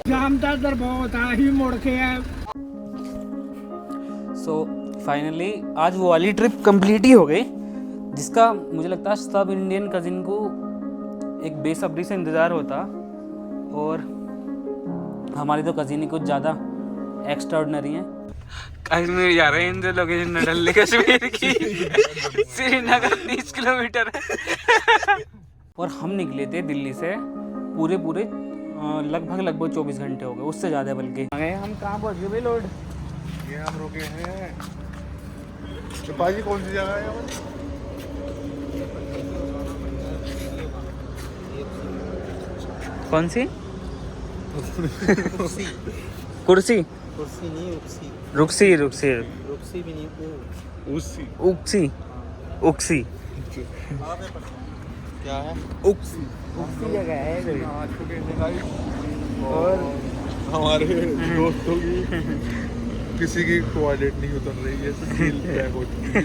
जाम था इधर बहुत ही मुड़ के है। सो फाइनली आज वो वाली ट्रिप कंप्लीट ही हो गई, जिसका मुझे लगता है सब इंडियन कजिन को एक बेसब्री से इंतज़ार होता। और हमारी तो कजिन ही कुछ ज़्यादा एक्स्ट्राऑर्डिनरी हैं। कश्मीर जा रहे हैं, इन लोकेशन न डल कश्मीर की श्रीनगर 30 किलोमीटर है। और हम निकले थे दिल्ली से पूरे लगभग 24 घंटे हो गए, उससे ज़्यादा बल्कि। हम कहाँ पहुँच गए भाई लोड? ये हम रुके हैं पाजी, कौन सी जगह है? कौन सी? कुर्सी कुर्सी कुर्सी नहीं, उक्सी। रुक्सी रुक्सी भी नहीं, उसी उक्सी उक्सी क्या है? उसी जगह है। आ चुके हैं गाइस, और हमारे दोस्तों की किसी की टॉयलेट नहीं उतर रही है, सब सील पैक हो चुकी है।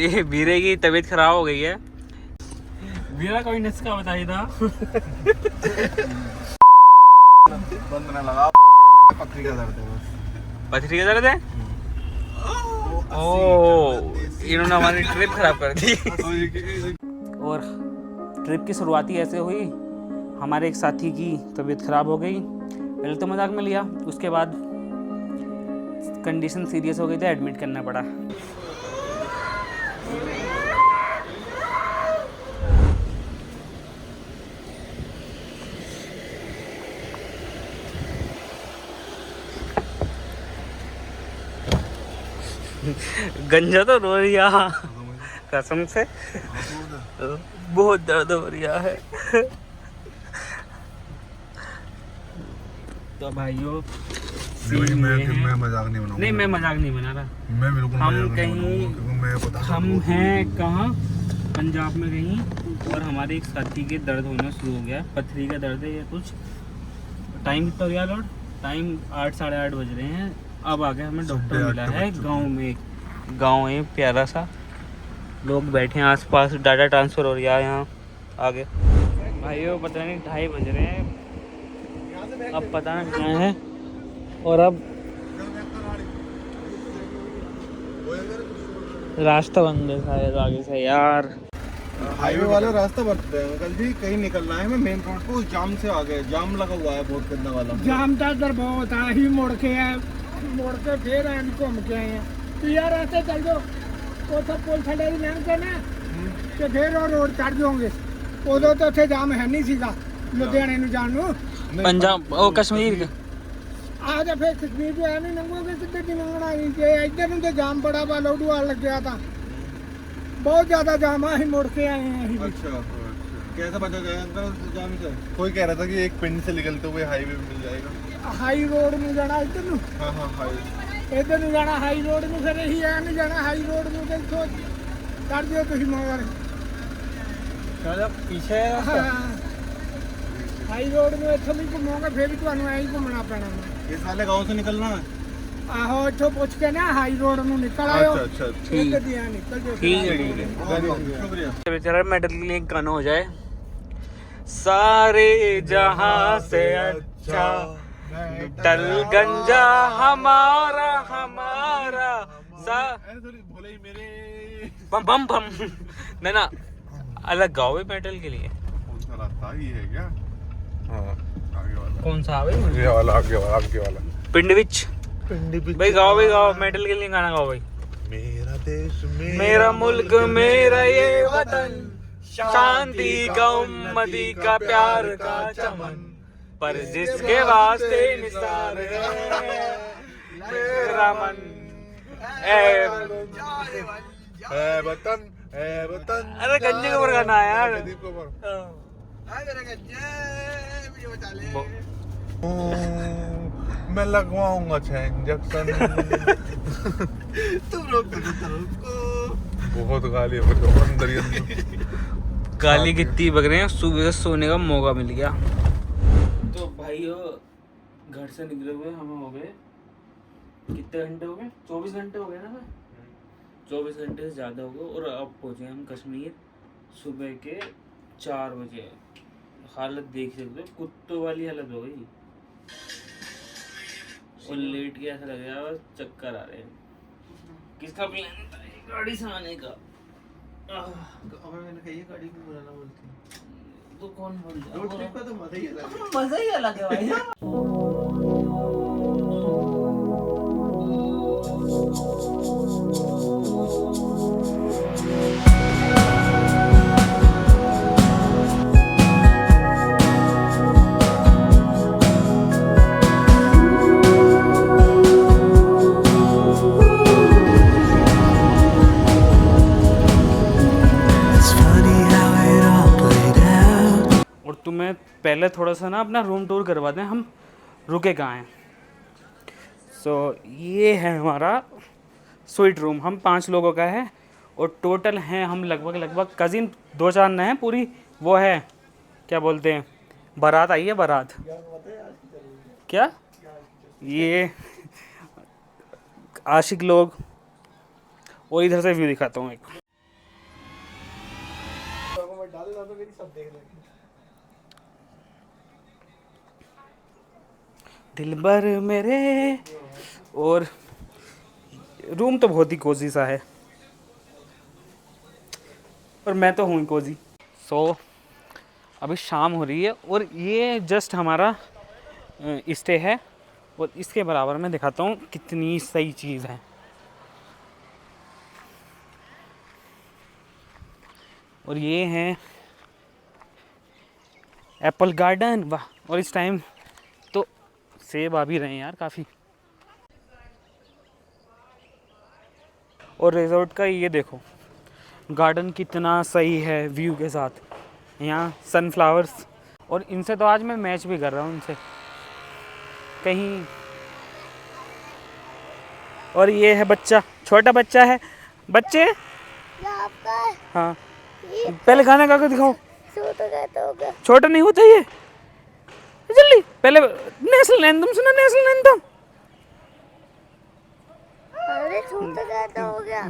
ये वीरे की तबीयत खराब हो गई है। वीरा कोई नुस्खा बताई था। बंद ना लगा, पथरी का दर्द है बस। पथरी का दर्द है। ओह, इन्होंने हमारी ट्रिप खराब कर दी। और ट्रिप की शुरुआती ऐसे हुई, हमारे एक साथी की तबीयत खराब हो गई। पहले तो मजाक में लिया, उसके बाद कंडीशन सीरियस हो गई थी, एडमिट करना पड़ा। गंजा तो रो रिया कसम से, बहुत दर्द हो रहा है। तो भाइयों मैं मजाक नहीं बनाऊंगा। नहीं, मैं मजाक नहीं बना रहा। मैं बिल्कुल हम मजाक नहीं कहीं बनाऊंगा, क्योंकि मैं पता हम हैं कहाँ, पंजाब में कहीं, और हमारे एक साथी के दर्द होना शुरू हो गया। पथरी का दर्द है या कुछ। टाइम कितना हो गया लोड? टाइम 8 साढ़े 8 बज रहे हैं। अब आगे हमें डॉक्टर मिला है गांव में। गांव है प्यारा सा, लोग बैठे हैं आसपास, डाटा ट्रांसफ़र हो रहा है यहाँ आगे। भाइयों पता नहीं 2:30 बज रहे हैं, अब पता नहीं कहाँ है। और अब रास्ता बंद है शायद आगे से यार। हाईवे वाला रास्ता बंद है अंकल जी, कहीं निकलना है। मैं मेन रोड को जाम से आ गए, जाम लगा हुआ है बहुत गंदा वाला। जाम था इधर बहुत ही मुड़ के है, मुड़ के फिर हम घूम के आए हैं। तो यार ऐसे चल जाओ, वो सब पुल छड़े लैन के ना ਤੇ ਫਿਰ ਉਹ ਰੋਡ ਚੜ ਜਾਓਗੇ। ਉਦੋਂ ਤਾਂ ਉੱਥੇ ਜਾਮ ਹੈ ਨਹੀਂ ਸੀਗਾ ਲੁਧਿਆਣੇ ਨੂੰ ਜਾਣ ਨੂੰ। पंजाब ओ कश्मीर के ਆ ਜਾ ਫਿਰ ਕਸ਼ਮੀਰ ਤੋਂ ਐਵੇਂ ਲੰਘੋਗੇ ਸਿੱਧੇ ਦੀ ਲੰਘਣਾ ਨਹੀਂ। ਜੇ ਇੱਧਰ ਨੂੰ ਤੇ ਜਾਮ ਬੜਾ ਵਾ ਲੋਡੂਵਾਲ ਲੱਗਿਆ ਤਾਂ बहुत ज्यादा जाम है। ही मुड़ के आए हैं अभी। अच्छा, कैसा बचा गया अंकल जाम से? कोई कह रहा था कि एक पिंड से निकलते हुए हाईवे मिल जाएगा। हाई रोड में जाना इधर ਨੂੰ। हाँ हाँ हाई इधर ਨੂੰ ਜਾਣਾ ਹਾਈ ਰੋਡ ਨੂੰ, ਫਿਰ ਇਹੀ ਐ ਨਹੀਂ ਜਾਣਾ ਹਾਈ ਰੋਡ ਨੂੰ ਤੇ ਇੱਥੋਂ ਕਰ ਦਿਓ ਤੁਸੀਂ ਮਗਰ। चलो पीछे है रास्ता। ਹਾਈ ਰੋਡ ਨੂੰ ਇੱਥੋਂ ਵੀ ਘੁੰਮੋਗੇ ਫਿਰ ਵੀ ਤੁਹਾਨੂੰ ਐਂ ਹੀ ਘੁੰਮਣਾ ਪੈਣਾ। इस वाले गांव से निकलना है। ਆਹੋ ਇੱਥੋਂ ਪੁੱਛ ਕੇ ਨਾ ਹਾਈ ਰੋਡ ਨੂੰ ਨਿਕਲ ਆਇਓ। अच्छा ਠੀਕ ਦੀਆਂ ਨਿਕਲ ਜਾਓ। ठीक है। शुक्रिया। बेचारा मेडल के लिए एक गाना हो जाए। सारे जहां से अच्छा टल गंजा हमारा हमारा सा भोले ही मेरे बम बम बम। नहीं ना, अलग गाओ मेडल के लिए। कौन सा रास्ता ये है क्या? हाँ, आगे वाला। कौन सा है ये वाला, आगे वाला पिंड विच भाई गाओ मेडल के लिए गाना गाओ भाई। मेरा देश मेरा मुल्क मेरा ये वतन, शांति का उम्मती का प्यार का चमन, पर जिसके वास्ते निसार है मेरा मन है वतन, है वतन। अरे गंजे के ऊपर गाना है यार। प्रदीप कुमार। मैं लगवाऊंगा 6 इंजेक्शन। तुम रोक दो उसको। बहुत गाली है मुझे अंदर ही अंदर। गाली कितनी बक रहे हैं, सुबह से सोने का मौका मिल गया। तो भाई घर से निकले हुए हम हो गए कितने घंटे हो गए? 24 घंटे हो गए ना भाई? 24 घंटे से ज़्यादा हो गए और अब पहुँचे हम कश्मीर सुबह के 4 बजे। हालत देख सकते हो, कुत्तों वाली हालत हो गई। और लेट के ऐसा लग रहा है, बस चक्कर आ रहे हैं। किसका प्लान था ये गाड़ी से आने का? मैंने कही है गाड़ी को बुलाना बोलती तो कौन बोल रहा है? रोड ट्रिप का तो मजा ही अलग है। मजा ही अलग है भाई। और तुम्हें पहले थोड़ा सा ना अपना रूम टूर करवा दें, हम रुके कहाँ हैं। सो ये है हमारा स्वीट रूम। हम 5 लोगों का है और टोटल हैं हम लगभग कज़िन 2-4 न हैं, पूरी वो है क्या बोलते हैं, बारात आई है, बारात। क्या ये आशिक लोग। और इधर से व्यू दिखाता हूँ एक। दिलबर मेरे। और रूम तो बहुत ही कोजी सा है और मैं तो हूँ ही कोजी। सो अभी शाम हो रही है और ये जस्ट हमारा स्टे है और इसके बराबर में दिखाता हूँ कितनी सही चीज़ है। और ये है एप्पल गार्डन, वाह। और इस टाइम तो सेब आ भी रहे हैं यार काफ़ी। और रिजॉर्ट का ये देखो, गार्डन कितना सही है व्यू के साथ, यहाँ सनफ्लावर्स। और इनसे तो आज मैं मैच भी कर रहा हूँ इनसे कहीं। और ये है बच्चा, छोटा बच्चा है। बच्चे हाँ, पहले गाना गा के दिखाओ। छोटा नहीं होता ये, जल्दी पहले नेशनल एंथम सुना, नेशनल एंथम।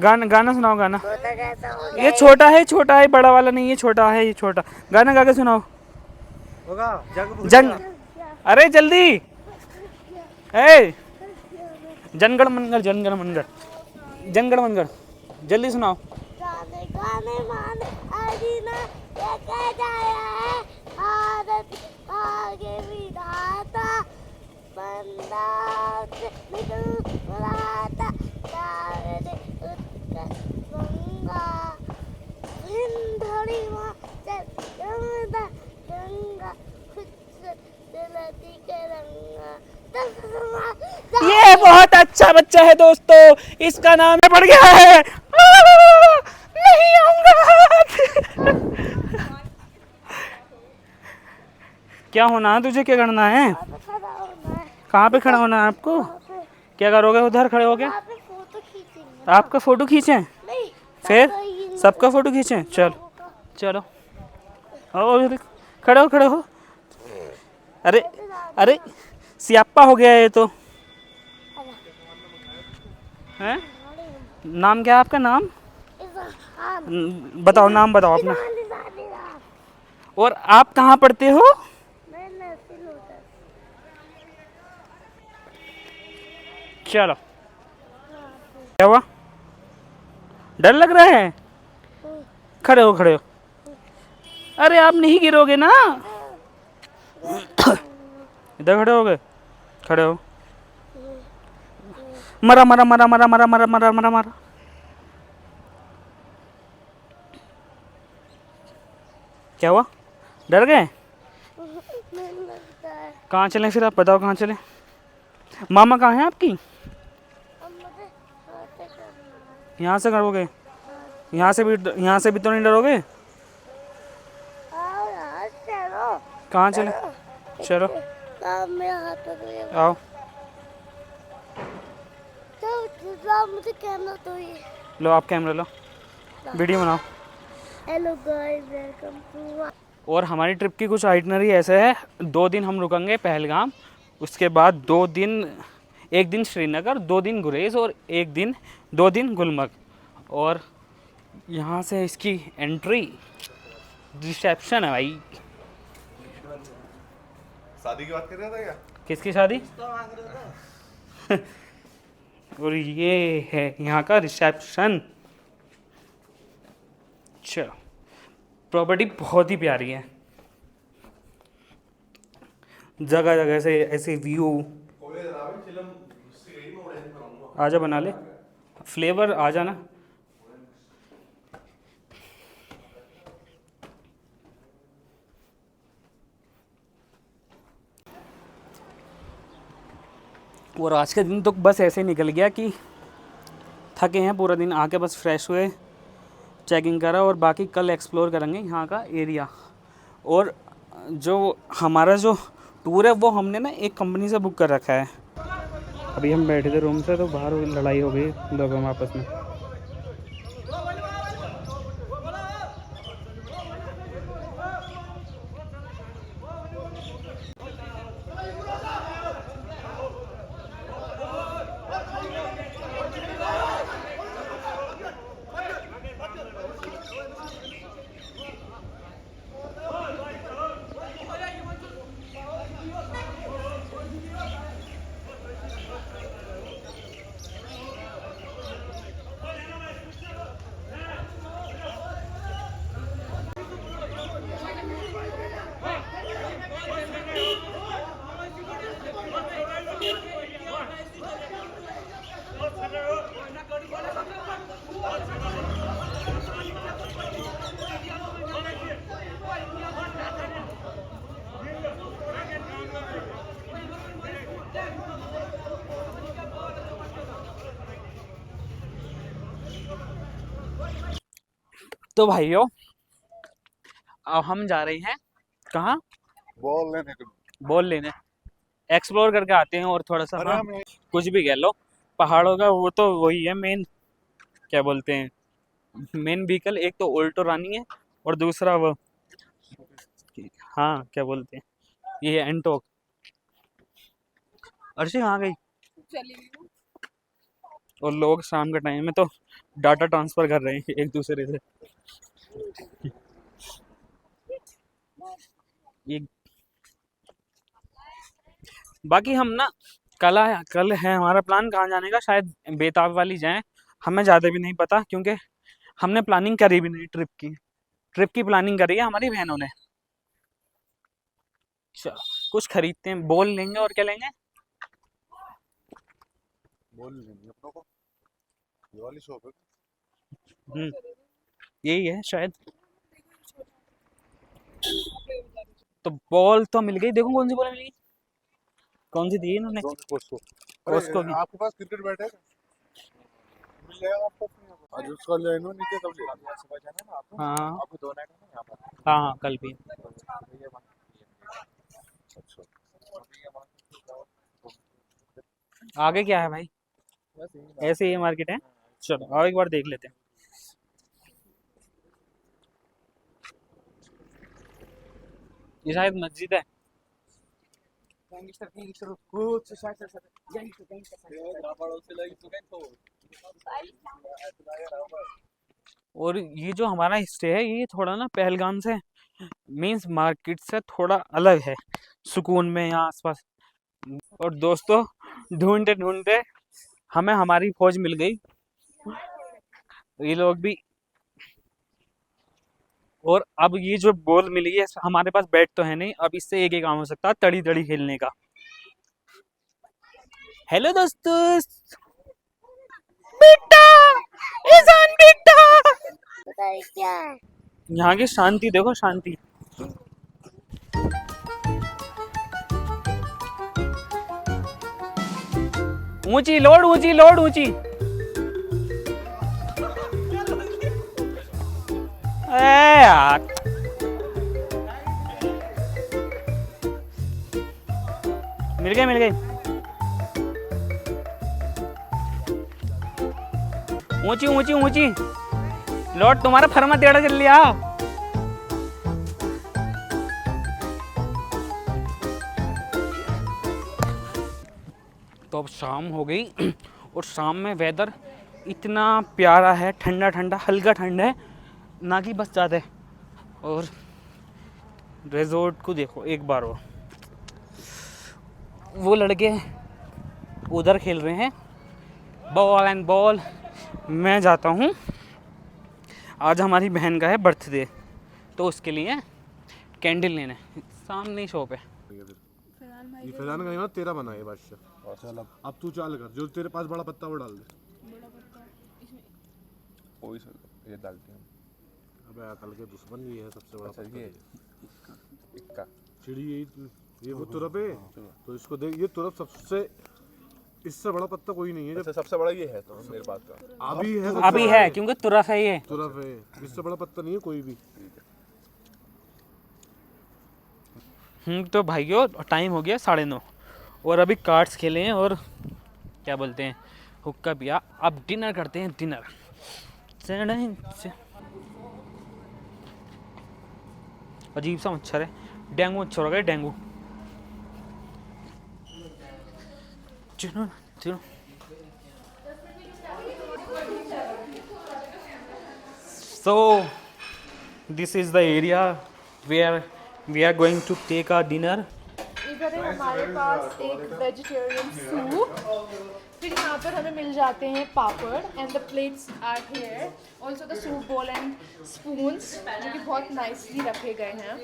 गाना गाना सुनाओ, गाना। ये छोटा है, बड़ा वाला नहीं है, छोटा है ये, छोटा। गाना गा के सुनाओ। होगा जंग, अरे जल्दी। ए जनगण मनगढ़, जनगण मनगढ़, जनगण मनगढ़, जल्दी सुनाओ। गाने माने अजीना लेके जाया है, आदत आगे विधाता बंदा निकल बुलाता तारे उत्कट गंगा हिंदड़ी माँ चल गंगा खुद दिलती के रंगा। ये बहुत अच्छा बच्चा है दोस्तों, इसका नाम पड़ गया है नहीं आऊंगा। क्या होना है तुझे, क्या करना है? कहाँ पे खड़ा होना है आपको? क्या करोगे उधर खड़े होके? आपका फोटो खींचे? फिर सबका फोटो खींचे? चलो चलो, आओ खड़े हो। अरे अरे सियाप्पा हो गया ये तो। हैं? नाम क्या है आपका? नाम बताओ, नाम बताओ अपना। और आप कहाँ पढ़ते हो? चलो, क्या हुआ? डर लग रहा है? खड़े हो। अरे आप नहीं गिरोगे ना? इधर खड़े हो। मरा। क्या हुआ? डर गए? कहाँ चलें फिर, आप बताओ कहाँ चलें? मामा कहाँ है आपकी? यहाँ से करोगे? यहाँ से भी तो नहीं डरोगे? कहाँ चले? चलो आओ। मुझे कैमरा तो ये लो, आप कैमरा लो, वीडियो बनाओ। Hello guys, welcome to. और हमारी ट्रिप की कुछ आइटनरी ऐसे है, 2 दिन हम रुकेंगे पहलगाम, उसके बाद 2 दिन एक दिन श्रीनगर, 2 दिन गुरेज और 2 दिन गुलमर्ग। और यहाँ से इसकी एंट्री रिसेप्शन है भाई। शादी की बात कर रहा था क्या? किसकी शादी? और ये है यहाँ का रिसेप्शन। चलो, प्रॉपर्टी बहुत ही प्यारी है, जगह जगह से ऐसे व्यू। आजा बना ले फ्लेवर, आ जाना। और आज का दिन तो बस ऐसे निकल गया कि थके हैं पूरा दिन, आके बस फ्रेश हुए, चेकिंग करा, और बाकी कल एक्सप्लोर करेंगे यहाँ का एरिया। और जो हमारा जो टूर है वो हमने ना एक कंपनी से बुक कर रखा है। अभी हम बैठे थे रूम से तो बाहर लड़ाई हो गई लोगों में आपस में। तो भाइयों, अब हम जा रहे हैं कहाँ? बॉल लेने। एक्सप्लोर करके आते हैं और थोड़ा सा, हाँ, कुछ भी कह लो, पहाड़ों का वो तो वही है मेन, क्या बोलते हैं, मेन व्हीकल। एक तो ऑल्टो रानी है और दूसरा वो, हाँ क्या बोलते हैं, ये एंटोक। अर्शी कहाँ गई? और लोग शाम के टाइम में तो डाटा ट्रांसफर कर रहे हैं एक दूसरे से। ये बाकी हम ना कल है हमारा प्लान कहाँ जाने का, शायद बेताब वाली जाएं, हमें ज़्यादा भी नहीं पता क्योंकि हमने प्लानिंग करी भी नहीं। ट्रिप की प्लानिंग करी है हमारी बहनों ने। चलो कुछ खरीदते हैं, बॉल लेंगे और क्या लेंगे? अपनों को ये वाली शॉप है। यही है शायद। तो बॉल तो मिल गई, देखो कौन सी बॉल मिल गई, कौन सी दी इन्होंने? कोस्को की। आपके पास क्रिकेट बैट है? मिल जाएगा आपको। आज उसका ले लो, नीचे तब ले आना। सुबह जाना ना आपको। हाँ आपको 2 नाइट है ना यहाँ पर? हाँ कल भी। आगे क्या है भाई? ऐसे ही मार्केट है। चलो और एक बार देख लेते हैं। ये शायद मस्जिद है। और ये जो हमारा स्टे है ये थोड़ा ना पहलगाम से, मीन्स मार्केट से थोड़ा अलग है, सुकून में यहाँ आसपास। और दोस्तों ढूंढते ढूंढते हमें हमारी फौज मिल गई, ये लोग भी। और अब ये जो बॉल मिली है, हमारे पास बैट तो है नहीं, अब इससे एक ही काम हो सकता है, तड़ी तड़ी खेलने का। हेलो दोस्तों, बेटा ईशान बेटा, बताइए क्या है? यहाँ की शांति देखो, शांति। ऊंची लोड, ऊंची लोड, ऊंची। यार मिल गए, मिल गए। ऊंची ऊंची ऊंची लोड, तुम्हारा फरमा टेढ़ा चल लिया। तो अब शाम हो गई और शाम में वेदर इतना प्यारा है, ठंडा ठंडा, हल्का ठंडा है ना कि बस ज़्यादा है। और रिजॉर्ट को देखो एक बार, वो लड़के उधर खेल रहे हैं बॉल एंड बॉल। मैं जाता हूँ, आज हमारी बहन का है बर्थडे, तो उसके लिए कैंडल लेने, सामने ही शॉप है। ये फैलान का ना तेरा बना है बादशाह। चल अब तू चाल कर, जो तेरे पास बड़ा पत्ता वो डाल दे। कोई सर ये डालते हैं। अबे अकल के दुश्मन ये है सबसे बड़ा पत्ता। ये इक्का चिड़ी ये वो तुरप है, तो इसको देख, ये तुरप सबसे, इससे बड़ा पत्ता कोई नहीं है। जब सबसे बड़ा ये है तो मेरे पास का अभी है क्योंकि तुरफ है ये। तुरप है, इससे बड़ा पत्ता नहीं है कोई भी। तो भाइयों टाइम हो गया 9:30 और अभी कार्ड्स खेले हैं और क्या बोलते हैं हुक्का पिया। अब डिनर करते हैं, डिनर। अजीब सा मच्छर है, डेंगू मच्छर हो गया, डेंगू। चलो चलो। So this is the area where we are going to take our dinner. इधर है हमारे पास एक वेजिटेरियन सूप, फिर यहाँ पर हमें मिल जाते हैं papad and the plates are here, also the soup bowl and spoons जो कि बहुत नाइसली रखे गए हैं।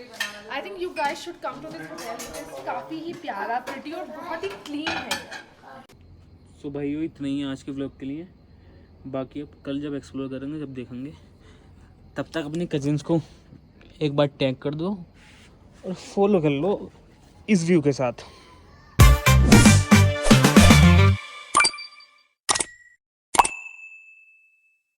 I think you guys should come to this hotel, काफ़ी ही प्यारा, प्रिटी और बहुत ही क्लीन है। सो भाइयों इतना ही आज के व्लॉग के लिए, बाकी अब कल जब एक्सप्लोर करेंगे जब देखेंगे, तब तक अपने कजिन्स को एक बार टैग कर दो और फॉलो कर लो इस व्यू के साथ।